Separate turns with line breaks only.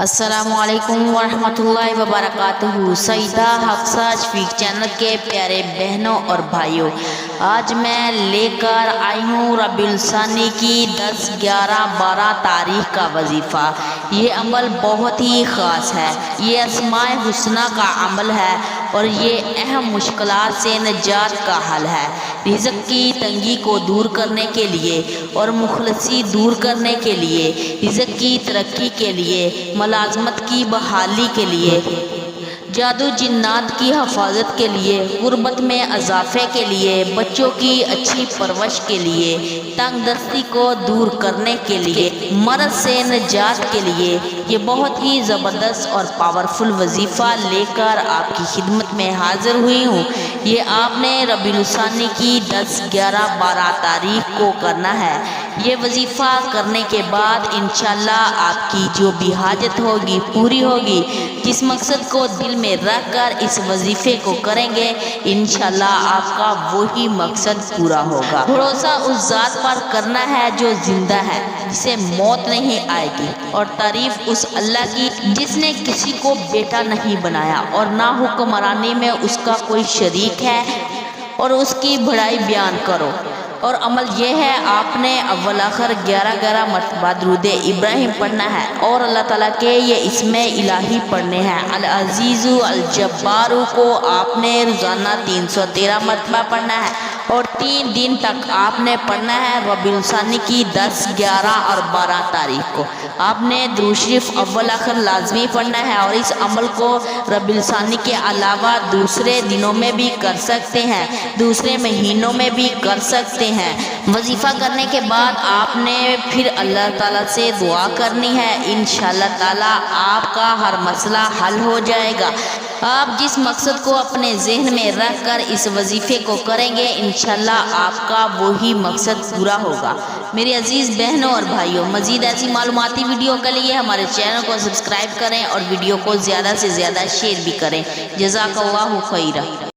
السلام علیکم ورحمۃ اللہ وبرکاتہ۔ سیدہ حفصہ شفیق چینل کے پیارے بہنوں اور بھائیوں، آج میں لے کر آئی ہوں ربیع الثانی کی 10، 11، 12 تاریخ کا وظیفہ۔ یہ عمل بہت ہی خاص ہے، یہ اسماء حسنہ کا عمل ہے اور یہ اہم مشکلات سے نجات کا حل ہے۔ رزق کی تنگی کو دور کرنے کے لیے اور مخلصی دور کرنے کے لیے، رزق کی ترقی کے لیے، ملازمت کی بحالی کے لیے، جادو جنات کی حفاظت کے لیے، غربت میں اضافے کے لیے، بچوں کی اچھی پرورش کے لیے، تنگ دستی کو دور کرنے کے لیے، مرض سے نجات کے لیے یہ بہت ہی زبردست اور پاورفل وظیفہ لے کر آپ کی خدمت میں حاضر ہوئی ہوں۔ یہ آپ نے ربیع الثانی کی 10، 11، 12 تاریخ کو کرنا ہے۔ یہ وظیفہ کرنے کے بعد انشاءاللہ آپ کی جو بھی حاجت ہوگی پوری ہوگی۔ جس مقصد کو دل میں رکھ کر اس وظیفے کو کریں گے، انشاءاللہ آپ کا وہی مقصد پورا ہوگا۔ بھروسہ اس ذات پر کرنا ہے جو زندہ ہے، جسے موت نہیں آئے گی، اور تعریف اس اللہ کی جس نے کسی کو بیٹا نہیں بنایا اور نہ حکمرانی میں اس کا کوئی شریک ہے، اور اس کی بڑائی بیان کرو۔ اور عمل یہ ہے، آپ نے اول آخر 11 مرتبہ درود ابراہیم پڑھنا ہے اور اللہ تعالیٰ کے یہ اسم الہی پڑھنے ہیں۔ العزیز الجبار کو آپ نے روزانہ 313 مرتبہ پڑھنا ہے اور 3 دن تک آپ نے پڑھنا ہے۔ ربیع الثانی کی 10، 11 اور 12 تاریخ کو آپ نے درود شریف اول آخر لازمی پڑھنا ہے، اور اس عمل کو ربیع الثانی کے علاوہ دوسرے دنوں میں بھی کر سکتے ہیں، دوسرے مہینوں میں بھی کر سکتے ہیں۔ وظیفہ کرنے کے بعد آپ نے پھر اللہ تعالیٰ سے دعا کرنی ہے، انشاءاللہ تعالیٰ آپ کا ہر مسئلہ حل ہو جائے گا۔ آپ جس مقصد کو اپنے ذہن میں رکھ کر اس وظیفے کو کریں گے، انشاءاللہ آپ کا وہی مقصد پورا ہوگا۔ میرے عزیز بہنوں اور بھائیوں، مزید ایسی معلوماتی ویڈیو کے لیے ہمارے چینل کو سبسکرائب کریں اور ویڈیو کو زیادہ سے زیادہ شیئر بھی کریں۔ جزاک اللہ خیرہ۔